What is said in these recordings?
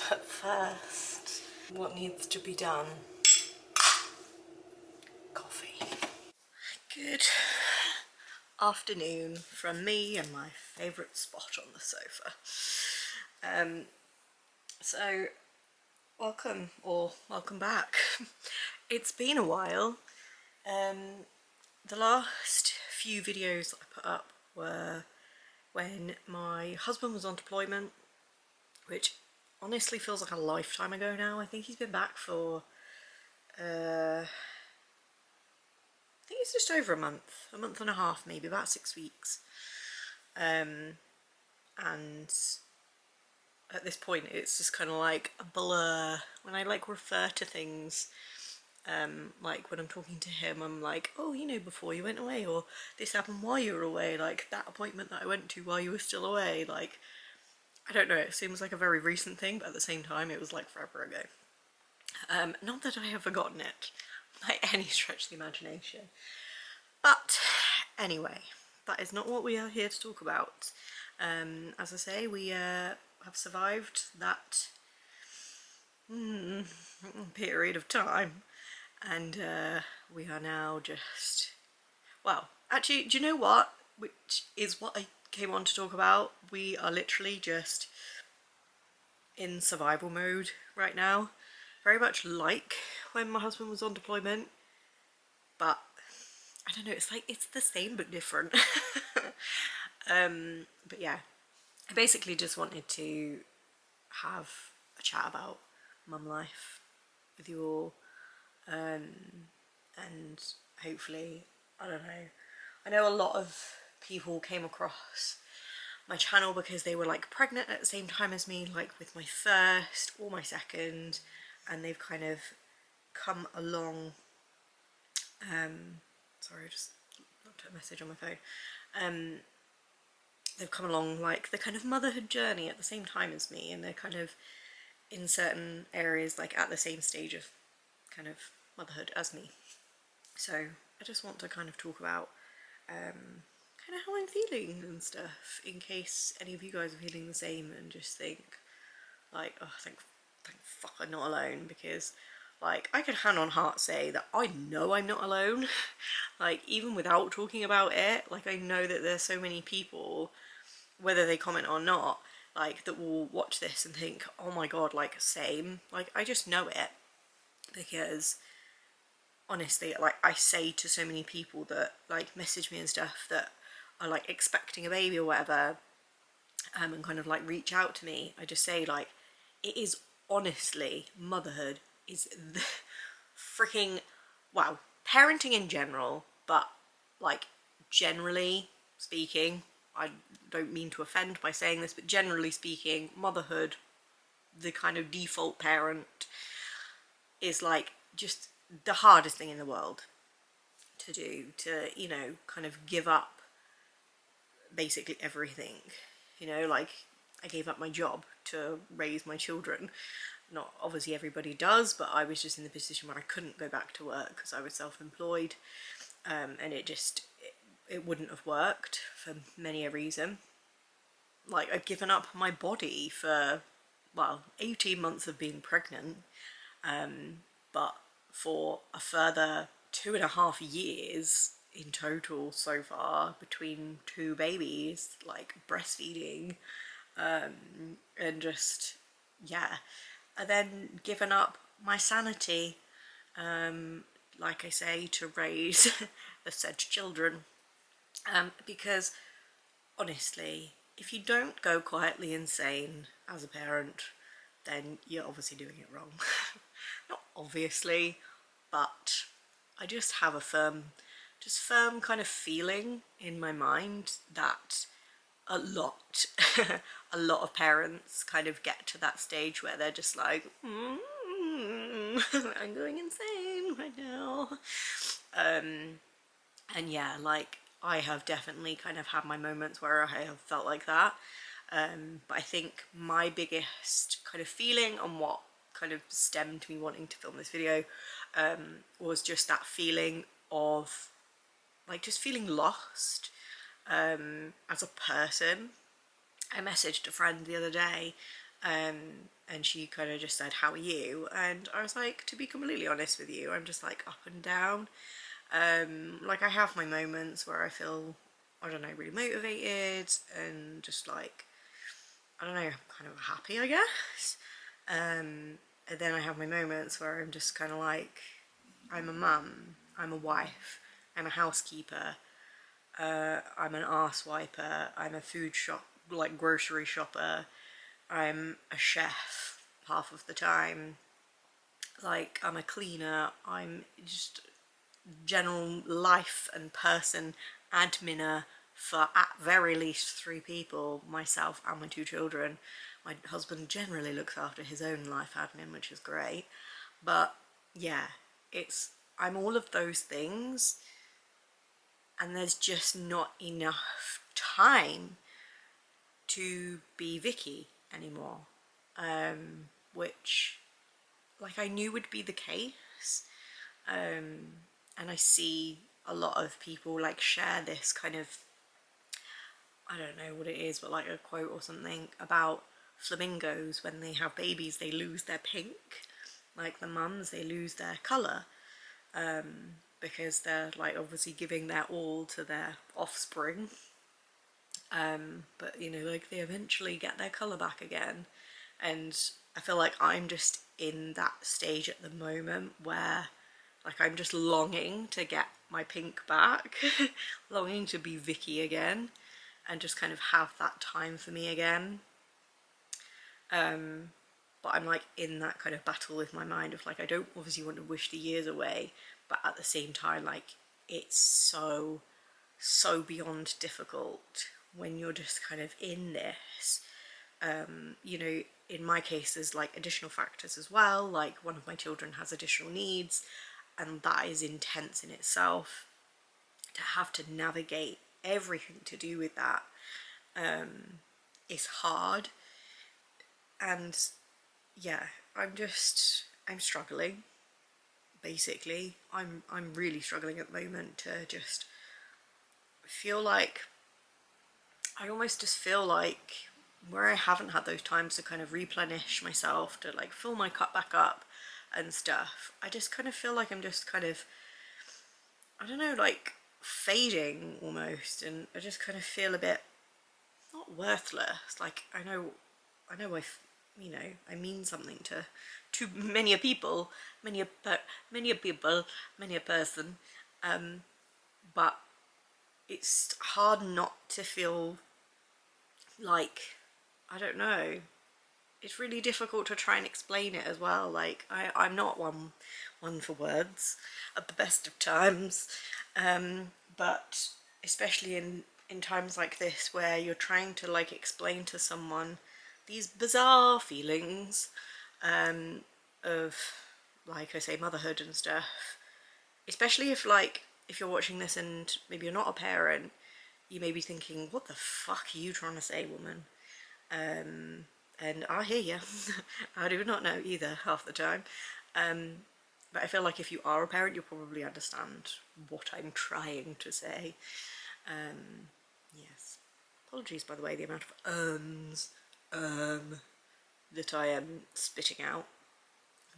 But first, what needs to be done? Coffee. Good afternoon from me and my favourite spot on the sofa. So welcome back. It's been a while. The last few videos that I put up were when my husband was on deployment, which honestly feels like a lifetime ago now. I think he's been back for I think it's just over a month and a half, maybe about 6 weeks. And at this point it's just kind of like a blur when I like refer to things. Like when I'm talking to him, I'm like, oh, you know, before you went away, or this happened while you were away, like that appointment that I went to while you were still away. Like, I don't know, it seems like a very recent thing, but at the same time it was like forever ago. Not that I have forgotten it by any stretch of the imagination. But anyway, that is not what we are here to talk about. As I say, we have survived that period of time, and we are now just, well, actually, do you know what? Which is what I came on to talk about. We are literally just in survival mode right now. Very much like when my husband was on deployment, but I don't know, it's like it's the same but different. But yeah, I basically just wanted to have a chat about mum life with you all, and hopefully, I don't know, I know a lot of people came across my channel because they were like pregnant at the same time as me, like with my first or my second, and they've kind of come along. Sorry, I just looked at a message on my phone. They've come along like the kind of motherhood journey at the same time as me, and they're kind of in certain areas like at the same stage of kind of motherhood as me. So I just want to kind of talk about kind of how I'm feeling and stuff, in case any of you guys are feeling the same and just think like, oh, thank fuck I'm not alone, because like I can hand on heart say that I know I'm not alone. Like, even without talking about it, like I know that there's so many people, whether they comment or not, like that will watch this and think, oh my god, like same. Like, I just know it, because honestly, like I say to so many people that like message me and stuff that are like expecting a baby or whatever, and kind of like reach out to me, I just say like, it is honestly, motherhood is the freaking, wow, parenting in general, but like generally speaking, I don't mean to offend by saying this, but generally speaking, motherhood, the kind of default parent, is like just the hardest thing in the world to do, to, you know, kind of give up basically everything. You know, like I gave up my job to raise my children. Not obviously everybody does, but I was just in the position where I couldn't go back to work because I was self-employed, and it wouldn't have worked for many a reason. Like, I've given up my body for, well, 18 months of being pregnant, but for a further 2.5 years in total so far, between two babies, like breastfeeding, and just, yeah. And then given up my sanity, like I say, to raise the said children, because honestly, if you don't go quietly insane as a parent, then you're obviously doing it wrong. Not obviously, but I just have a firm kind of feeling in my mind that a lot a lot of parents kind of get to that stage where they're just like, I'm going insane right now. And yeah, like I have definitely kind of had my moments where I have felt like that, but I think my biggest kind of feeling and what kind of stemmed me wanting to film this video, was just that feeling of like just feeling lost, as a person. I messaged a friend the other day, And she kind of just said, how are you? And I was like, to be completely honest with you, I'm just like up and down. Like I have my moments where I feel, I don't know, really motivated and just like, I don't know, kind of happy, I guess. And then I have my moments where I'm just kind of like, I'm a mum, I'm a wife, I'm a housekeeper, I'm an arse wiper, I'm a food shop, like grocery shopper, I'm a chef half of the time, like I'm a cleaner, I'm just general life and person adminer for at very least 3 people, myself and my 2 children. My husband generally looks after his own life admin, which is great. But yeah, I'm all of those things, and there's just not enough time to be Vicky anymore. Which, like, I knew would be the case. And I see a lot of people like share this kind of, I don't know what it is, but like a quote or something about flamingos. When they have babies, they lose their pink. Like the mums, they lose their colour, because they're like obviously giving their all to their offspring. But you know, like they eventually get their colour back again. And I feel like I'm just in that stage at the moment where like I'm just longing to get my pink back, longing to be Vicky again and just kind of have that time for me again. But I'm like in that kind of battle with my mind of like, I don't obviously want to wish the years away, but at the same time, like it's so beyond difficult when you're just kind of in this. You know, in my case, there's like additional factors as well. Like one of my children has additional needs, and that is intense in itself. To have to navigate everything to do with that is hard. And yeah, I'm struggling. Basically, I'm really struggling at the moment to just feel like, I almost just feel like where I haven't had those times to kind of replenish myself, to like fill my cup back up and stuff, I just kind of feel like I'm just kind of, I don't know, like fading almost. And I just kind of feel a bit, not worthless, like I know you know, I mean something to many a people, many a people, many a person, but it's hard not to feel like, I don't know, it's really difficult to try and explain it as well. Like I'm not one for words at the best of times, but especially in times like this where you're trying to like explain to someone these bizarre feelings of, like I say, motherhood and stuff, especially if like if you're watching this and maybe you're not a parent, you may be thinking, what the fuck are you trying to say, woman? And I hear you. I do not know either half the time. But I feel like if you are a parent, you'll probably understand what I'm trying to say. Yes. Apologies, by the way, the amount of that I am spitting out.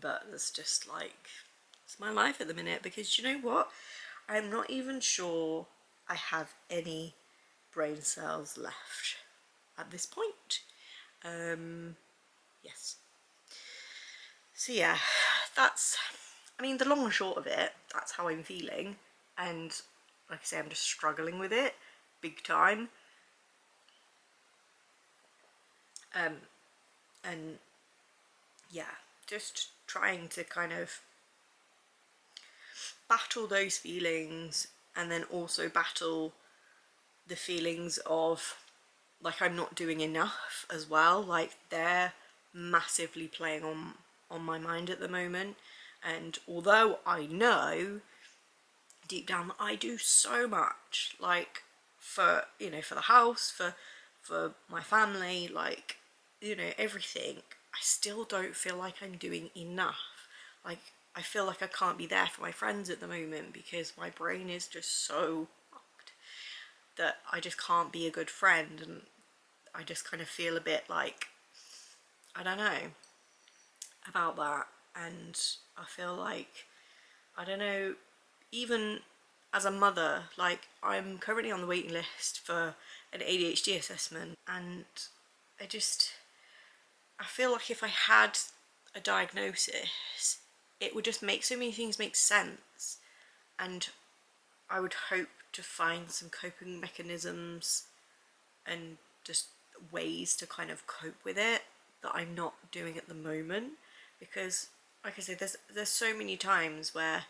But it's just like, it's my life at the minute, because you know what? I'm not even sure I have any brain cells left at this point. Yes. So yeah, that's, I mean, the long and short of it, that's how I'm feeling. And like I say, I'm just struggling with it big time. And yeah, just trying to kind of battle those feelings, and then also battle the feelings of like I'm not doing enough as well. Like they're massively playing on my mind at the moment. And although I know deep down that I do so much, like for, you know, for the house, for my family, like, you know, everything, I still don't feel like I'm doing enough. Like I feel like I can't be there for my friends at the moment because my brain is just so fucked that I just can't be a good friend. And I just kind of feel a bit like I don't know about that, and I feel like, I don't know, even as a mother, like I'm currently on the waiting list for an ADHD assessment, and I just, I feel like if I had a diagnosis, it would just make so many things make sense, and I would hope to find some coping mechanisms and just ways to kind of cope with it that I'm not doing at the moment. Because like I said, there's so many times where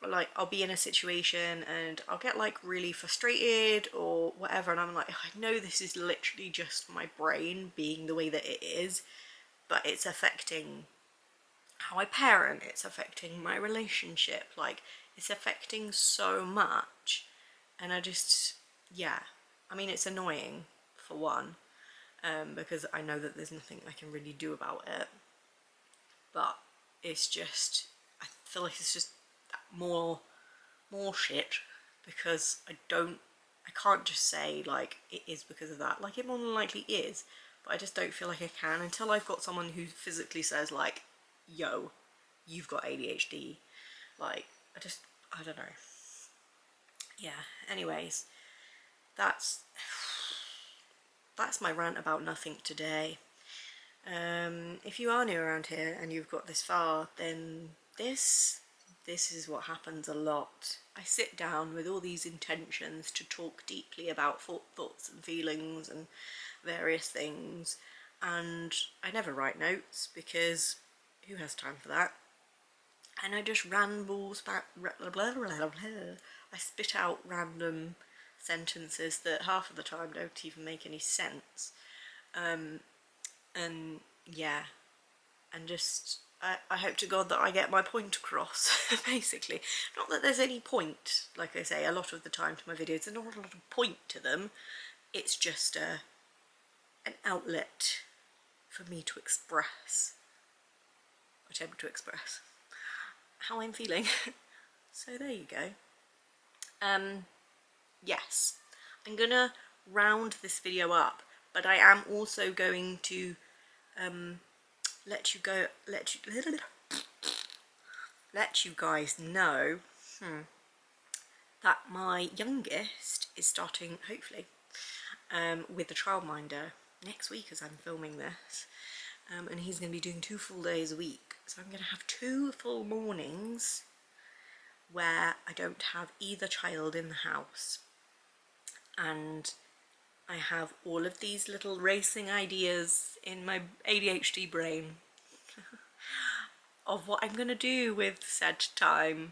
like I'll be in a situation and I'll get like really frustrated or whatever, and I'm like, I know this is literally just my brain being the way that it is, but it's affecting how I parent, it's affecting my relationship, like it's affecting so much. And I just, yeah, I mean, it's annoying for one, because I know that there's nothing I can really do about it, but it's just, I feel like it's just more shit, because I can't just say like it is because of that. Like it more than likely is, but I just don't feel like I can until I've got someone who physically says like, yo, you've got ADHD. Like I don't know. Yeah, anyways, that's my rant about nothing today. If you are new around here and you've got this far, then this is what happens a lot. I sit down with all these intentions to talk deeply about thoughts and feelings and various things, and I never write notes because who has time for that? And I just rambles back, I spit out random sentences that half of the time don't even make any sense. And yeah, and just I hope to God that I get my point across, basically. Not that there's any point, like I say, a lot of the time to my videos, there's not a lot of point to them. It's just an outlet for me to express, attempt to express how I'm feeling. So there you go. Yes, I'm gonna round this video up, but I am also going to let you guys know that my youngest is starting, hopefully, with the childminder next week as I'm filming this, and he's going to be doing 2 full days a week. So I'm going to have 2 full mornings where I don't have either child in the house, and I have all of these little racing ideas in my ADHD brain of what I'm going to do with said time.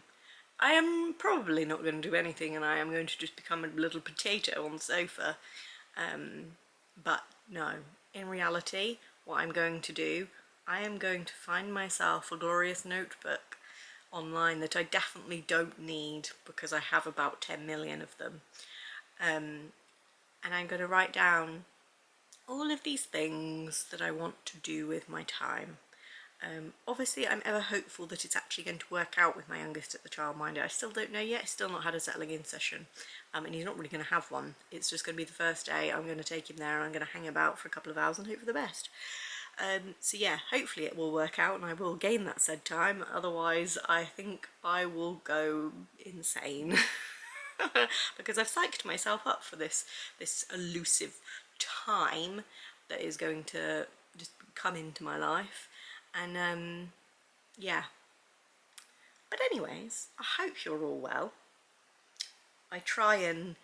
I am probably not going to do anything, and I am going to just become a little potato on the sofa. But no, in reality, what I'm going to do, I am going to find myself a glorious notebook online that I definitely don't need because I have about 10 million of them. And I'm going to write down all of these things that I want to do with my time. Obviously I'm ever hopeful that it's actually going to work out with my youngest at the childminder. I still don't know yet. He's still not had a settling in session, and he's not really going to have one. It's just going to be the first day. I'm going to take him there and I'm going to hang about for a couple of hours and hope for the best. So yeah, hopefully it will work out and I will gain that said time. Otherwise I think I will go insane because I've psyched myself up for this elusive time that is going to just come into my life. And yeah, but anyways, I hope you're all well. I try and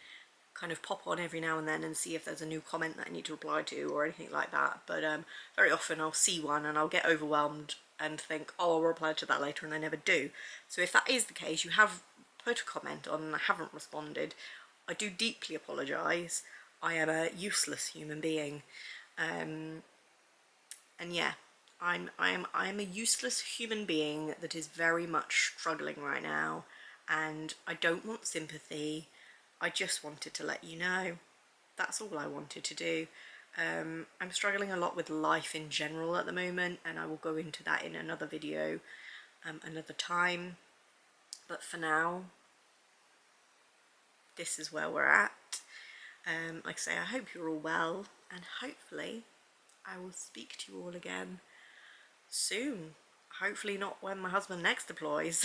kind of pop on every now and then and see if there's a new comment that I need to reply to or anything like that, but very often I'll see one and I'll get overwhelmed and think, oh, I'll reply to that later, and I never do. So if that is the case, you have put a comment on and I haven't responded, I do deeply apologise. I am a useless human being, and yeah, I'm a useless human being that is very much struggling right now, and I don't want sympathy. I just wanted to let you know. That's all I wanted to do. I'm struggling a lot with life in general at the moment, and I will go into that in another video another time. But for now, this is where we're at. Like I say, I hope you're all well, and hopefully I will speak to you all again soon. Hopefully not when my husband next deploys.